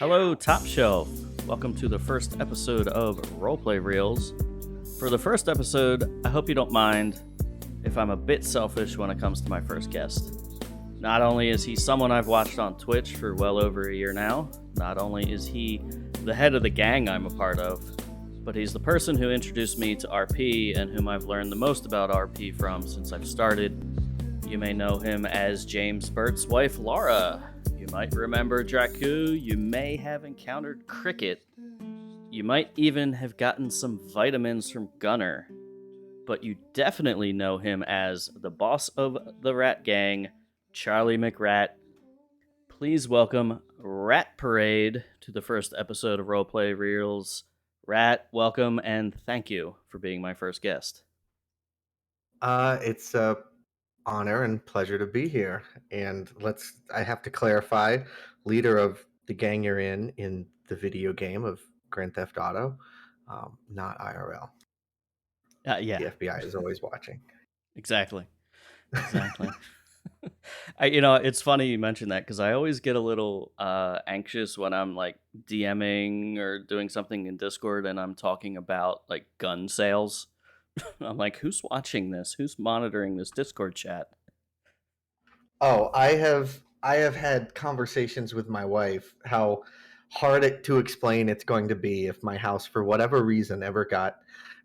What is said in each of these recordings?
Hello, Top Shelf. Welcome to the first episode of Roleplay Reels. For the first episode, I hope you don't mind if I'm a bit selfish when it comes to my first guest. Not only is he someone I've watched on Twitch for well over a year now, not only is he the head of the gang I'm a part of, but he's the person who introduced me to RP and whom I've learned the most about RP from since I've started. You may know him as James Burt's wife, Laura. You might remember Draku. You may have encountered Cricket. You might even have gotten some vitamins from Gunner. But you definitely know him as the boss of the Rat Gang, Charlie McRat. Please welcome Rat Parade to the first episode of Roleplay Reels. Rat, welcome and thank you for being my first guest. It's a honor and pleasure to be here. And I have to clarify, leader of the gang you're in the video game of Grand Theft Auto, not IRL. Yeah, The FBI is always watching. exactly. It's funny you mentioned that because I always get a little anxious when I'm like DMing or doing something in Discord and I'm talking about like gun sales. I'm like, who's watching this? Who's monitoring this Discord chat? Oh, I have had conversations with my wife how to explain it's going to be if my house, for whatever reason, ever got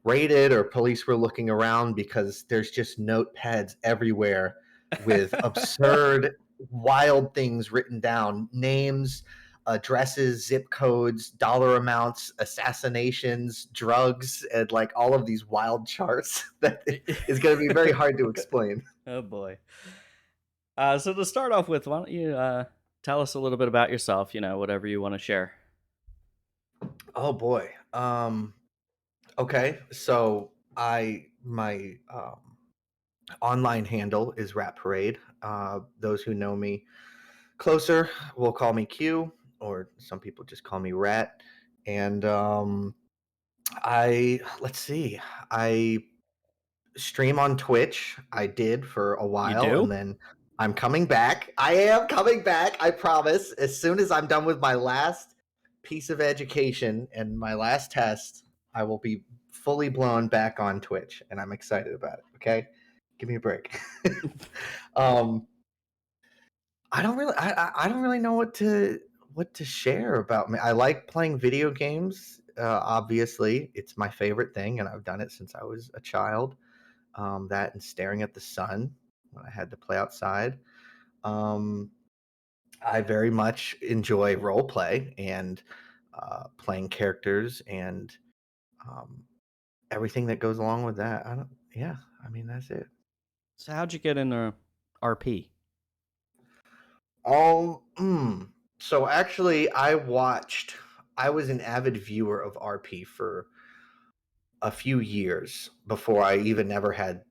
raided or police were looking around, because there's just notepads everywhere with absurd, wild things written down: names, addresses, zip codes, dollar amounts, assassinations, drugs, and like all of these wild charts that is going to be very hard to explain. Oh boy. So to start off with, why don't you tell us a little bit about yourself? Whatever you want to share. Oh boy. Okay. So my online handle is Rat Parade. Those who know me closer will call me Q, or some people just call me Rat. And I let's see. I stream on Twitch. I did for a You while, and do? then I'm coming back. I am coming back, I promise. As soon as I'm done with my last piece of education and my last test, I will be fully blown back on Twitch, and I'm excited about it. Okay? Give me a break. um I don't really know what to share about me. I like playing video games. Obviously, it's my favorite thing, and I've done it since I was a child. That and staring at the sun when I had to play outside. Um, I very much enjoy role play and playing characters and um, everything that goes along with that. Yeah, I mean, that's it. So how'd you get into RP? Um, mm, so actually, I was an avid viewer of RP for a few years before I even ever had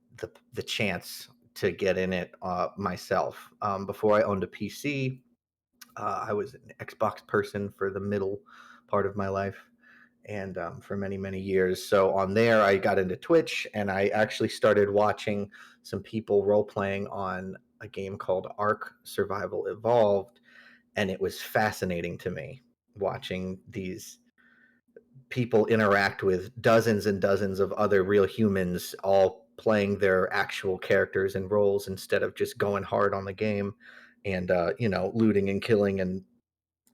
the chance to get in it myself. Before I owned a PC, I was an Xbox person for the middle part of my life, and for many many years. So on there, I got into Twitch, and I actually started watching some people role playing on a game called Ark Survival Evolved, and it was fascinating to me watching these people interact with dozens and dozens of other real humans, all playing their actual characters and roles instead of just going hard on the game and looting and killing and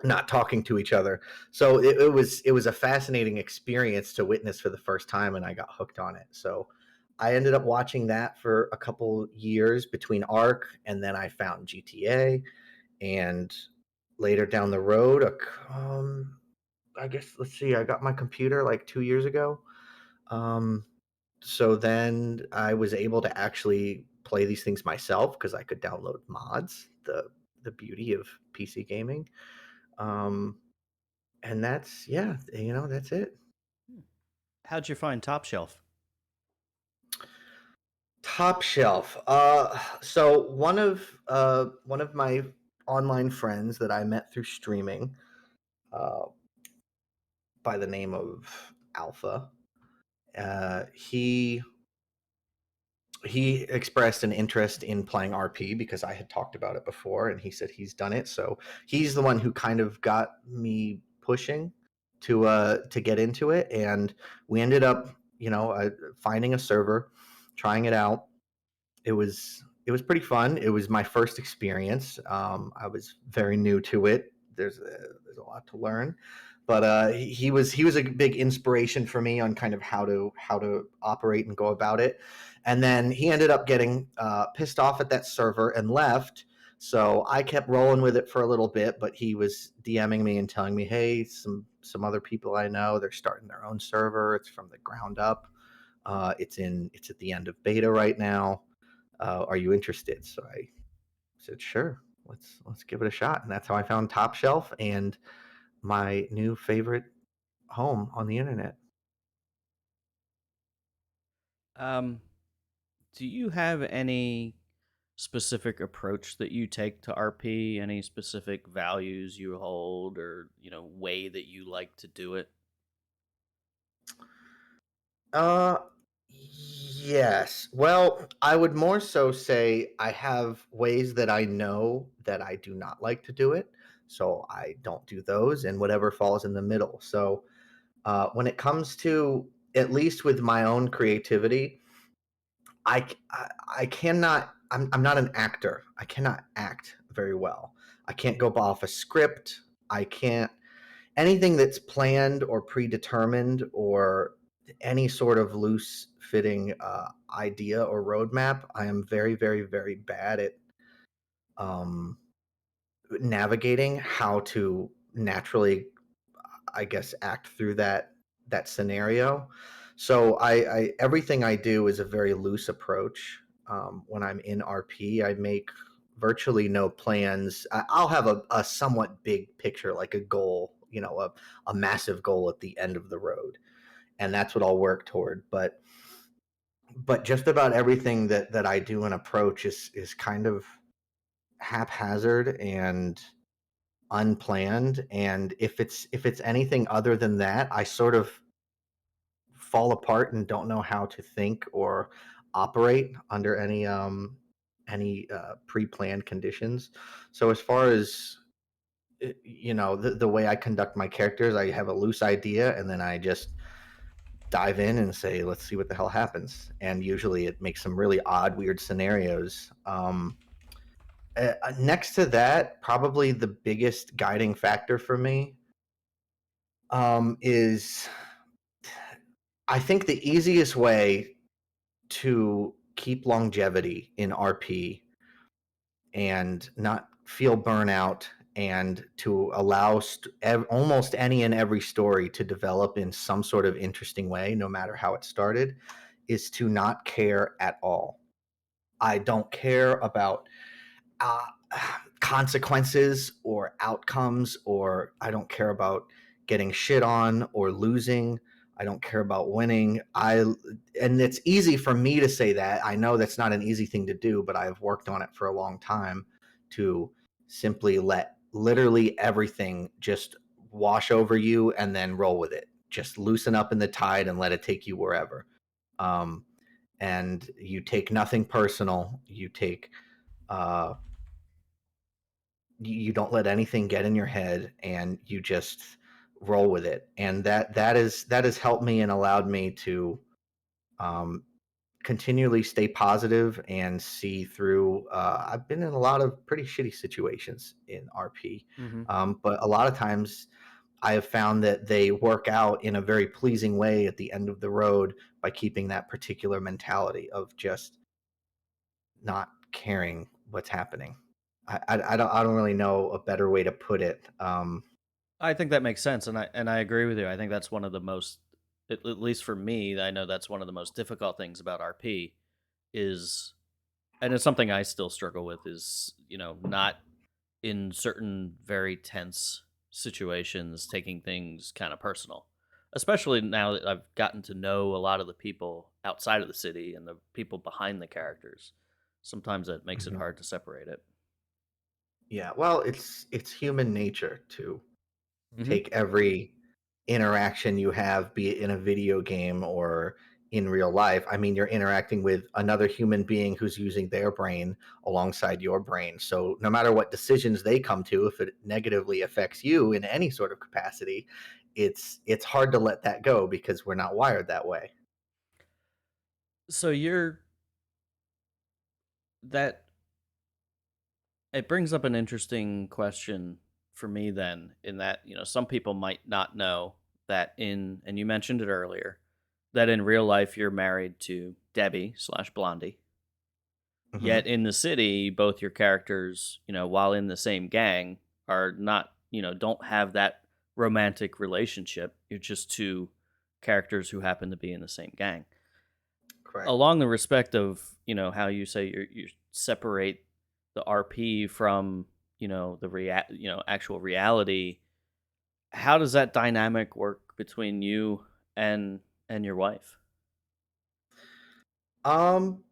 not talking to each other. So it was a fascinating experience to witness for the first time, and I got hooked on it. So I ended up watching that for a couple years between Arc, and then I found GTA, and later down the road, I guess, let's see, I got my computer like 2 years ago. Um, so then I was able to actually play these things myself because I could download mods. The beauty of PC gaming. Um, and that's, yeah, that's it. How'd you find Top Shelf? Top Shelf. So one of my online friends that I met through streaming, uh, by the name of Alpha, he he expressed an interest in playing RP because I had talked about it before, and he said he's done it. So he's the one who kind of got me pushing to get into it, and we ended up, finding a server, trying it out. It was pretty fun. It was my first experience. I was very new to it. There's a lot to learn, but he was a big inspiration for me on kind of how to operate and go about it. And then he ended up getting pissed off at that server and left. So I kept rolling with it for a little bit, but he was DMing me and telling me, "Hey, some other people I know, they're starting their own server. It's from the ground up. It's at the end of beta right now. Are you interested?" So I said, "Sure, let's give it a shot." And that's how I found Top Shelf and my new favorite home on the internet. Um, do you have any specific approach that you take to RP? Any specific values you hold, or way that you like to do it? Uh, yes. Well, I would more so say I have ways that I know that I do not like to do it, so I don't do those, and whatever falls in the middle. So when it comes to, at least with my own creativity, I cannot. I'm not an actor. I cannot act very well. I can't go off a script. I can't anything that's planned or predetermined or any sort of loose fitting idea or roadmap. I am very, very, very bad at um, navigating how to naturally, I guess, act through that scenario. So I everything I do is a very loose approach. When I'm in RP, I make virtually no plans. I'll have a somewhat big picture, like a goal, a massive goal at the end of the road, and that's what I'll work toward. But just about everything that I do and approach is kind of haphazard and unplanned. And if it's anything other than that, I sort of fall apart and don't know how to think or operate under any pre-planned conditions. So as far as the way I conduct my characters, I have a loose idea and then I just dive in and say, let's see what the hell happens. And usually it makes some really odd, weird scenarios. Next to that, probably the biggest guiding factor for me is, I think, the easiest way to keep longevity in RP and not feel burnout, and to allow almost any and every story to develop in some sort of interesting way, no matter how it started, is to not care at all. I don't care about uh, consequences or outcomes, or I don't care about getting shit on or losing. I don't care about winning. And it's easy for me to say that. I know that's not an easy thing to do, but I've worked on it for a long time to simply let literally everything just wash over you and then roll with it. Just loosen up in the tide and let it take you wherever. Um, and you take nothing personal. Uh, you don't let anything get in your head, and you just roll with it. And that has helped me and allowed me to um, continually stay positive and see through. I've been in a lot of pretty shitty situations in RP, Mm-hmm. but a lot of times I have found that they work out in a very pleasing way at the end of the road by keeping that particular mentality of just not caring what's happening. I don't really know a better way to put it. I think that makes sense, and I agree with you. I think that's one of the most, at least for me, I know that's one of the most difficult things about RP is, and it's something I still struggle with, is not in certain very tense situations taking things kind of personal, especially now that I've gotten to know a lot of the people outside of the city and the people behind the characters. Sometimes that makes it Mhm. hard to separate it. Yeah, well, it's human nature to Hmm. take every interaction you have, be it in a video game or in real life. I mean, you're interacting with another human being who's using their brain alongside your brain. So no matter what decisions they come to, if it negatively affects you in any sort of capacity, it's hard to let that go because we're not wired that way. So you're that it brings up an interesting question for me then, in that, some people might not know that and you mentioned it earlier, that in real life you're married to Debbie slash Blondie. Hmm. Yet in the city, both your characters, while in the same gang, are not, don't have that romantic relationship. You're just two characters who happen to be in the same gang. Correct. Along the respect of, how you say you separate the RP from, the actual reality. How does that dynamic work between you and your wife? Um,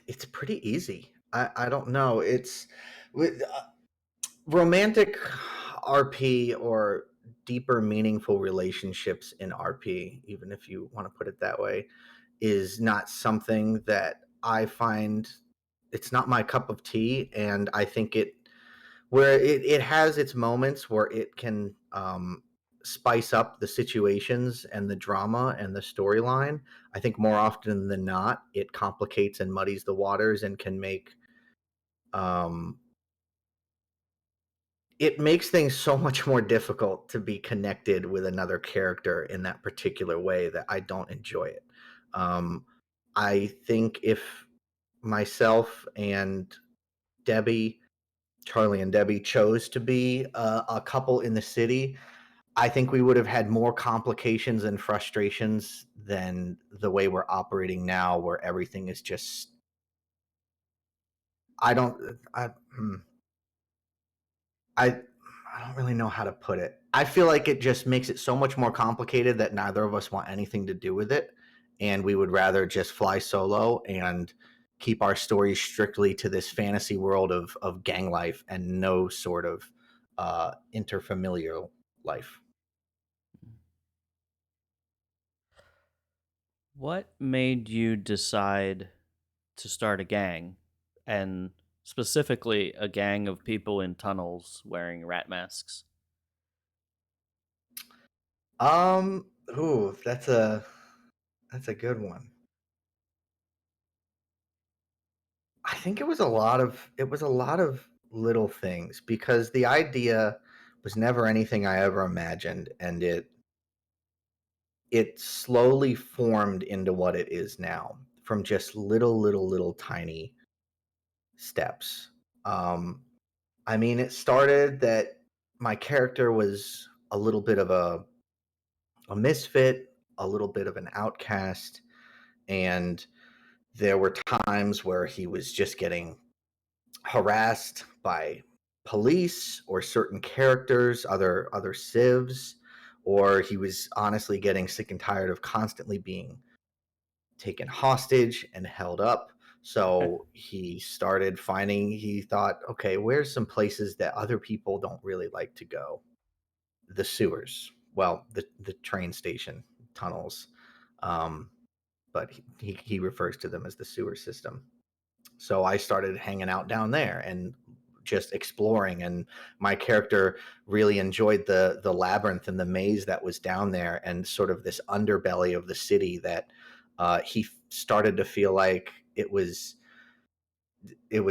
it's pretty easy. I don't know. It's with romantic RP or deeper, meaningful relationships in RP, even if you want to put it that way, is not something that I find. It's not my cup of tea, and I think it has its moments where it can spice up the situations and the drama and the storyline. I think more often than not, it complicates and muddies the waters and can make um, it makes things so much more difficult to be connected with another character in that particular way that I don't enjoy it. Um, I think if myself and Debbie, Charlie and Debbie, chose to be a couple in the city, I think we would have had more complications and frustrations than the way we're operating now, where everything is just. I don't. Hmm. I I don't really know how to put it. I feel like it just makes it so much more complicated that neither of us want anything to do with it, and we would rather just fly solo and keep our stories strictly to this fantasy world of gang life and no sort of interfamilial life. What made you decide to start a gang, and specifically a gang of people in tunnels wearing rat masks? Ooh, that's a good one. I think it was a lot of little things because the idea was never anything I ever imagined, and it slowly formed into what it is now from just little tiny steps. Um, I mean, it started that my character was a little bit of a misfit, a little bit of an outcast, and there were times where he was just getting harassed by police or certain characters, other civs, or he was honestly getting sick and tired of constantly being taken hostage and held up. So he thought, okay, where's some places that other people don't really like to go? The sewers. Well, the train station tunnels. Um, but he refers to them as the sewer system. So I started hanging out down there and just exploring, and my character really enjoyed the labyrinth and the maze that was down there and sort of this underbelly of the city that he started to feel like it was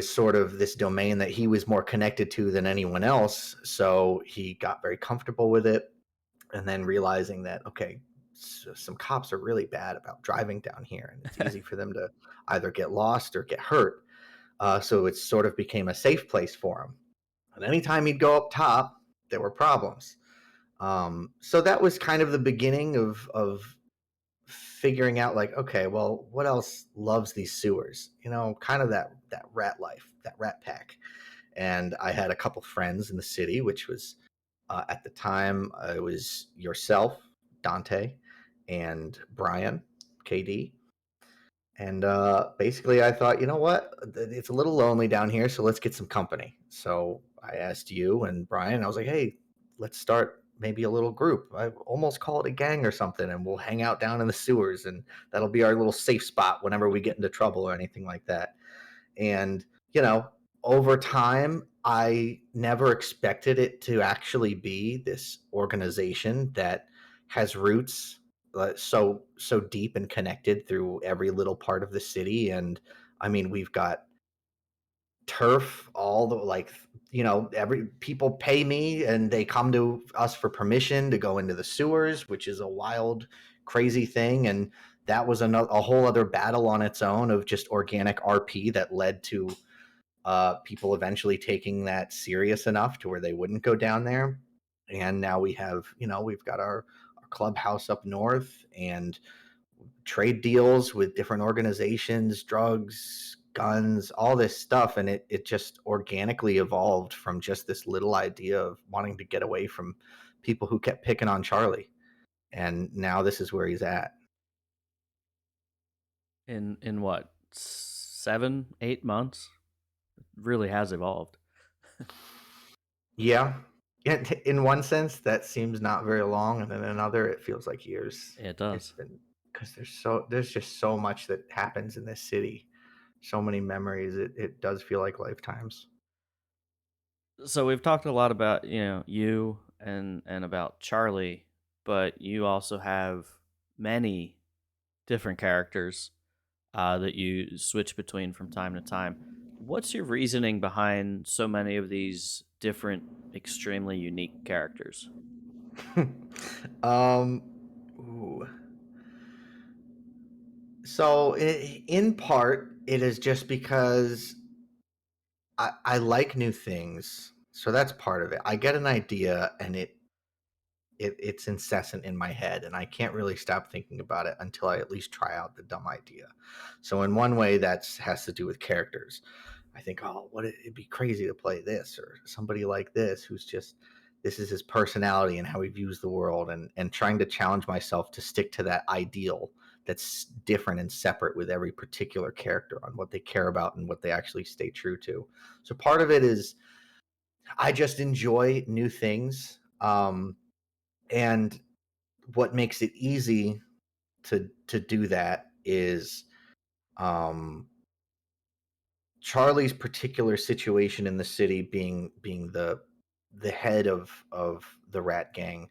sort of this domain that he was more connected to than anyone else. So he got very comfortable with it, and then realizing that, okay, some cops are really bad about driving down here, and it's easy for them to either get lost or get hurt. So it sort of became a safe place for him. And anytime he'd go up top, there were problems. So that was kind of the beginning of figuring out, like, okay, well, what else loves these sewers? Kind of that rat life, that rat pack. And I had a couple friends in the city, which was at the time it was yourself, Dante, and Brian, KD. And basically, I thought, you know what? It's a little lonely down here, so let's get some company. So I asked you and Brian. I was like, hey, let's start maybe a little group. I almost call it a gang or something, and we'll hang out down in the sewers, and that'll be our little safe spot whenever we get into trouble or anything like that. And, you know, over time, I never expected it to actually be this organization that has roots so deep and connected through every little part of the city. And I mean, we've got turf, all the like, every people pay me and they come to us for permission to go into the sewers, which is a wild, crazy thing. And that was a whole other battle on its own of just organic RP that led to people eventually taking that serious enough to where they wouldn't go down there. And now we've got our clubhouse up north and trade deals with different organizations, drugs, guns, all this stuff. And it just organically evolved from just this little idea of wanting to get away from people who kept picking on Charlie. And now this is where he's at. In what, 7, 8 months? It really has evolved. Yeah. In one sense, that seems not very long, and in another, it feels like years. Yeah, it does. It's been because there's just so much that happens in this city, so many memories. It does feel like lifetimes. So we've talked a lot about, you and about Charlie, but you also have many different characters that you switch between from time to time. What's your reasoning behind so many of these different, extremely unique characters? um, ooh. So in part, it is just because I like new things. So that's part of it. I get an idea and it's incessant in my head, and I can't really stop thinking about it until I at least try out the dumb idea. So in one way, that's has to do with characters. I think, oh, it'd be crazy to play this or somebody like this who's just this is his personality and how he views the world, and trying to challenge myself to stick to that ideal that's different and separate with every particular character on what they care about and what they actually stay true to. So part of it is I just enjoy new things. And what makes it easy to do that is um Charlie's particular situation in the city being the head of the rat gang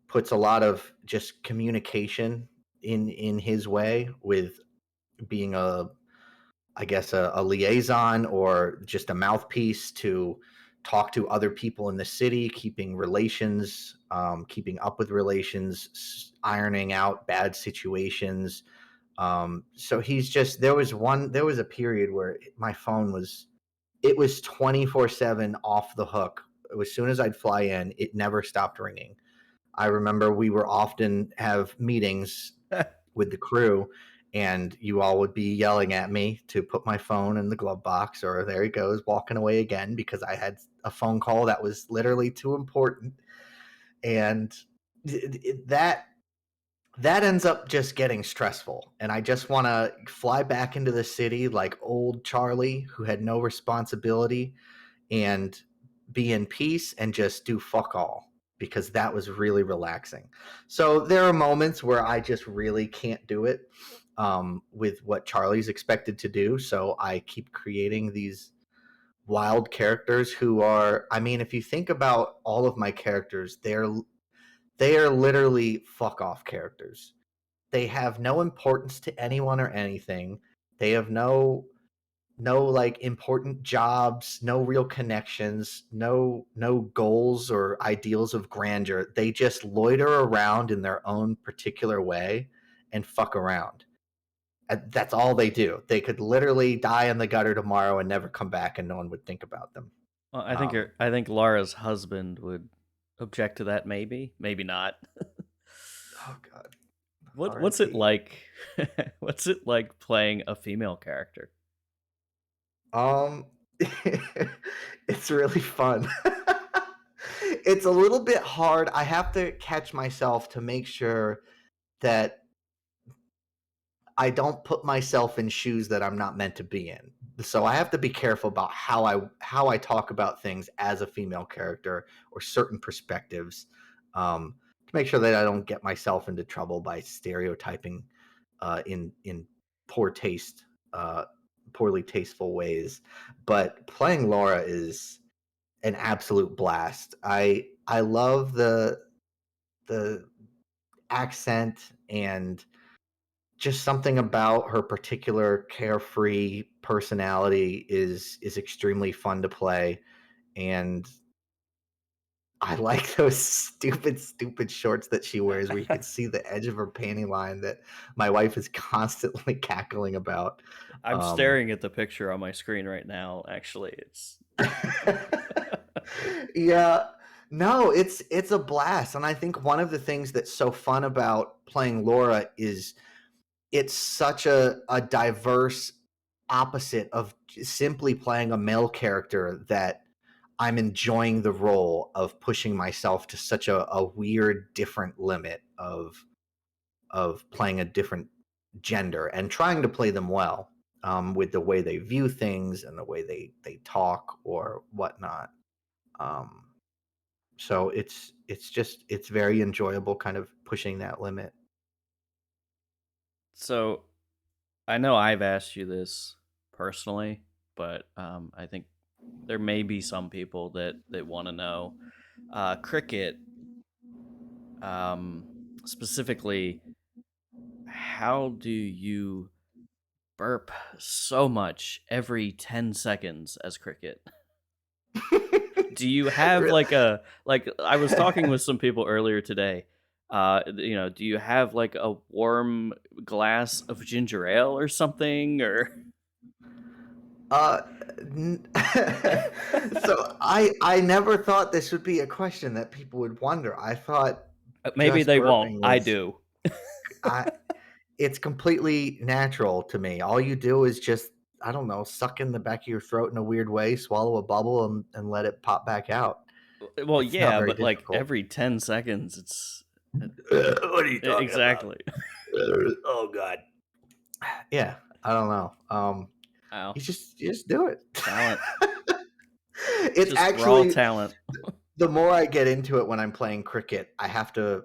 puts a lot of just communication in his way with being I guess a liaison or just a mouthpiece to talk to other people in the city, keeping relations, keeping up with relations, ironing out bad situations. So he's just there was a period where my phone was it was 24/7 off the hook. As soon as I'd fly in, it never stopped ringing. I remember we were often have meetings with the crew, and you all would be yelling at me to put my phone in the glove box, or there he goes walking away again because I had a phone call that was literally too important. And that ends up just getting stressful, and I just want to fly back into the city like old Charlie who had no responsibility and be in peace and just do fuck all, because that was really relaxing. So there are moments where I just really can't do it with what Charlie's expected to do. So I keep creating these wild characters who are, I mean, if you think about all of my characters, they are literally fuck off characters. They have no importance to anyone or anything. They have no like important jobs, no real connections, no goals or ideals of grandeur. They just loiter around in their own particular way and fuck around. And that's all they do. They could literally die in the gutter tomorrow and never come back, and no one would think about them. Well, Um, I think Laura's husband would object to that. Maybe not. oh God, What's it R.I.P. like? What's it like playing a female character? Um, it's really fun. It's a little bit hard. I have to catch myself to make sure that I don't put myself in shoes that I'm not meant to be in. So I have to be careful about how I talk about things as a female character or certain perspectives. to make sure that I don't get myself into trouble by stereotyping in poor taste, uh, poorly tasteful ways. But playing Laura is an absolute blast. I love the accent and just something about her particular carefree personality is extremely fun to play, and I like those stupid shorts that she wears where you can see the edge of her panty line that my wife is constantly cackling about. I'm Um, staring at the picture on my screen right now. Actually, it's yeah, no, it's a blast, and I think one of the things that's so fun about playing Laura is it's such a diverse opposite of simply playing a male character that I'm enjoying the role of pushing myself to such a weird different limit of playing a different gender and trying to play them well, with the way they view things and the way they talk or whatnot. Um, so it's very enjoyable kind of pushing that limit. so. I know I've asked you this personally, but I think there may be some people that want to know. Cricket, um, specifically, how do you burp so much every 10 seconds as Cricket? Do you have Really? like I was talking with some people earlier today. Do you have like a warm glass of ginger ale or something or Uh, n- so I never thought this would be a question that people would wonder. I thought maybe just they won't. burping I was do. I it's completely natural to me. All you do is just, I don't know, suck in the back of your throat in a weird way, swallow a bubble and let it pop back out. Well, It's not yeah, very but like difficult. every 10 seconds, it's What are you talking about? exactly. Oh god. Yeah, I don't know. Wow. You just do it. Talent. It's Just raw actually talent. the more I get into it when I'm playing cricket, I have to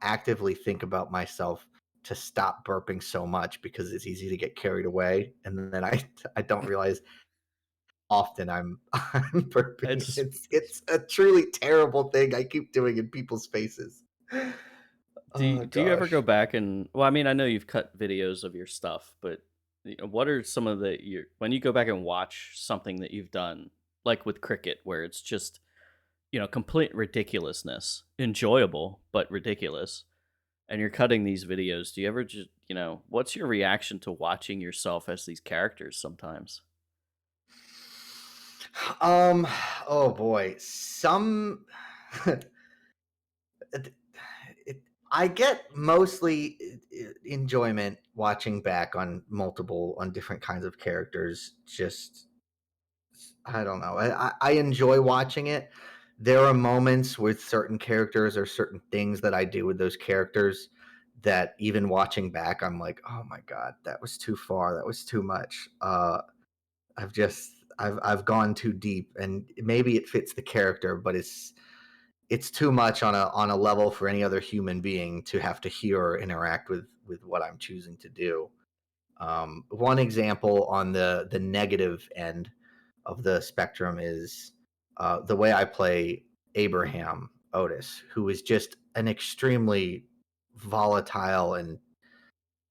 actively think about myself to stop burping so much because it's easy to get carried away, and then I don't realize often I'm burping. It's It's a truly terrible thing I keep doing in people's faces. Oh do you ever go gosh. back and well, I mean, I know you've cut videos of your stuff, but what are some of the your when you go back and watch something that you've done, like with cricket, where it's just complete ridiculousness, enjoyable but ridiculous, and you're cutting these videos? Do you ever just what's your reaction to watching yourself as these characters sometimes? Um. Oh boy. Some. it, I get mostly enjoyment watching back on different kinds of characters. Just I don't know. I enjoy watching it. There are moments with certain characters or certain things that I do with those characters that even watching back, I'm like, oh my god, that was too far. That was too much. I've gone too deep, and maybe it fits the character, but it's too much on a level for any other human being to have to hear or interact with what I'm choosing to do. One example on the negative end of the spectrum is the way I play Abraham Otis, who is just an extremely volatile and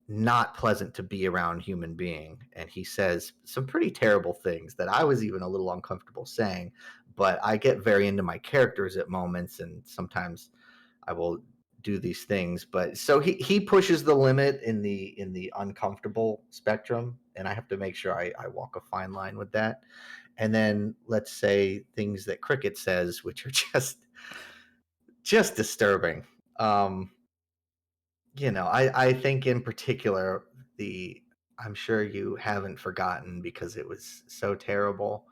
not pleasant to be around human being. And he says some pretty terrible things that I was even a little uncomfortable saying, but I get very into my characters at moments, and sometimes I will do these things. But so he pushes the limit in the uncomfortable spectrum, and I have to make sure I walk a fine line with that. And then let's say things that Cricket says, which are just disturbing. Um, I think in particular the I'm sure you haven't forgotten because it was so terrible,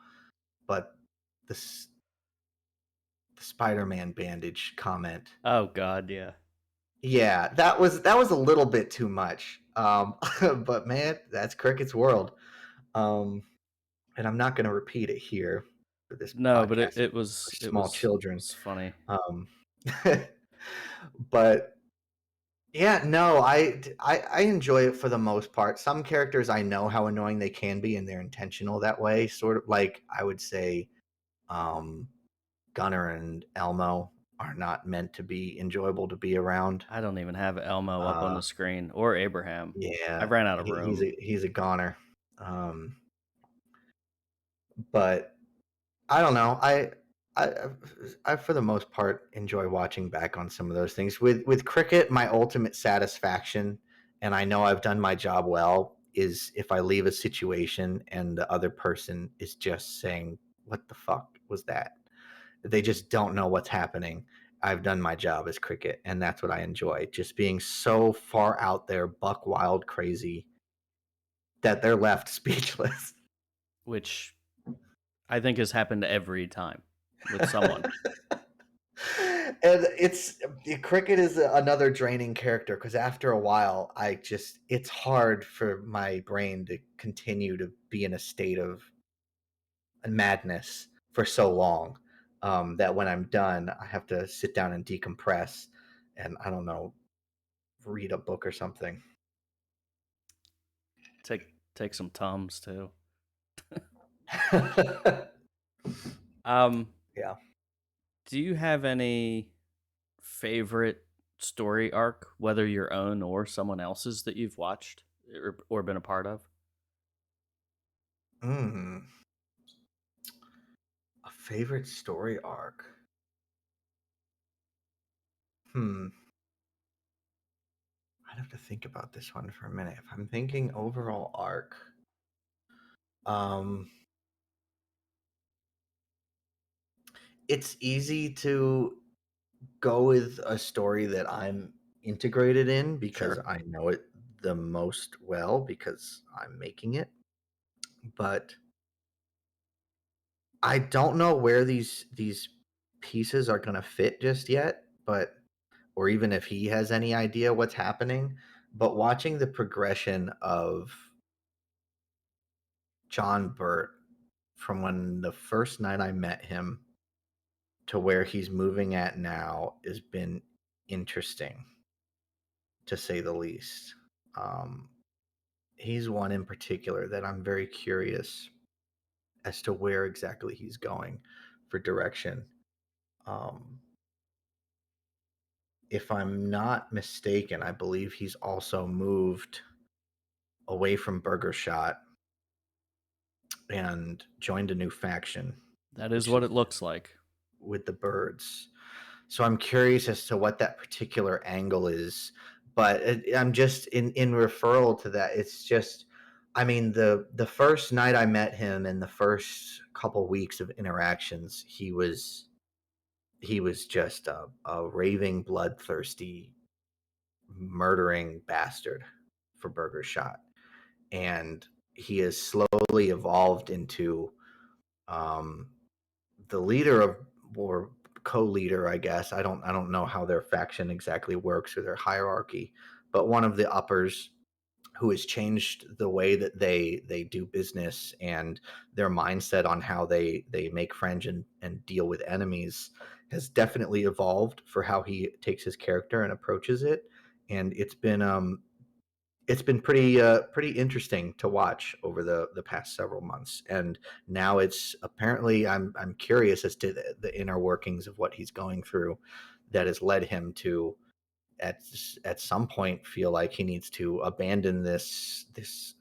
but the the Spider-Man bandage comment. Oh God, yeah. Yeah, that was a little bit too much. But man, that's Cricket's world. Um, and I'm not going to repeat it here for this No, but podcast it for was it small was it children. was funny. Um, But yeah, no, I enjoy it for the most part. Some characters I know how annoying they can be, and they're intentional that way. Sort of like I would say, um, Gunnar and Elmo are not meant to be enjoyable to be around. I don't even have Elmo up on Uh, the screen or Abraham. I yeah, ran out of room. he's a goner. Um, but I don't know. I, I for the most part enjoy watching back on some of those things. With cricket, my ultimate satisfaction, and I know I've done my job well, is if I leave a situation and the other person is just saying, "What the fuck was that?" They just don't know what's happening. I've done my job as cricket, and that's what I enjoy. Just being so far out there, buck wild crazy, that they're left speechless. Which I think has happened every time with someone. And cricket is another draining character because after a while it's hard for my brain to continue to be in a state of madness for so long, that when I'm done I have to sit down and decompress, and I don't know, read a book or something. Take some Tums too. Yeah. Um, do you have any favorite story arc, whether your own or someone else's, that you've watched or been a part of? Mm, a favorite story arc. Hmm. I'd have to think about this one for a minute. If I'm thinking overall arc, um, it's easy to go with a story that I'm integrated in because Sure. I know it the most well because I'm making it. But I don't know where these pieces are going to fit just yet, but or even if he has any idea what's happening, but watching the progression of John Burt from when the first night I met him to where he's moving at now has been interesting, to say the least. Um, he's one in particular that I'm very curious as to where exactly he's going for direction. Um, if I'm not mistaken, I believe he's also moved away from Burger Shot and joined a new faction, That is which what is it looks like. with the birds. So I'm curious as to what that particular angle is. But I'm just in referral to that. It's just, I mean, the first night I met him and the first couple weeks of interactions, he was just a raving, bloodthirsty, murdering bastard for Burger Shot, and he has slowly evolved into, um, the leader of, or co-leader, I guess. I don't know how their faction exactly works or their hierarchy, but one of the uppers who has changed the way that they do business and their mindset on how they make friends and deal with enemies has definitely evolved for how he takes his character and approaches it. And it's been pretty interesting to watch over the past several months, and now it's apparently I'm curious as to the inner workings of what he's going through that has led him to at at some point feel like he needs to abandon this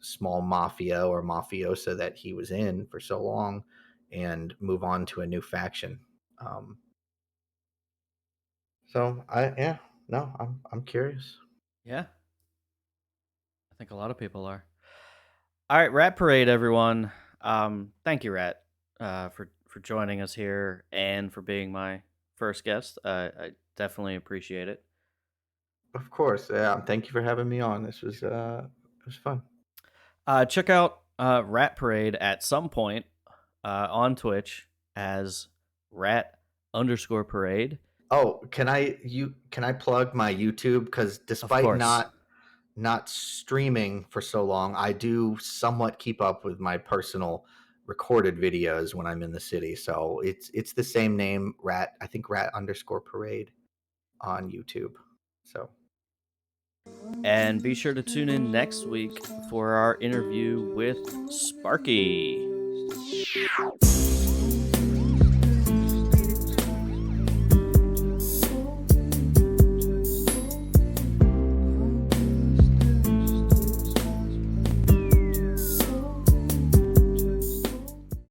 small mafia or mafiosa that he was in for so long and move on to a new faction. um so I yeah no I'm curious. Yeah, I think a lot of people are. All right, Rat Parade, everyone. Thank you, Rat, for joining us here and for being my first guest. I definitely appreciate it. Of course, yeah, thank you for having me on. This was it was fun. Check out Rat Parade at some point on Twitch as Rat_Parade. Oh, can I plug my YouTube? Because Of despite course. not streaming for so long, I do somewhat keep up with my personal recorded videos when I'm in the city. So it's the same name, Rat. I think Rat_Parade. on YouTube. So, And be sure to tune in next week for our interview with Sparky.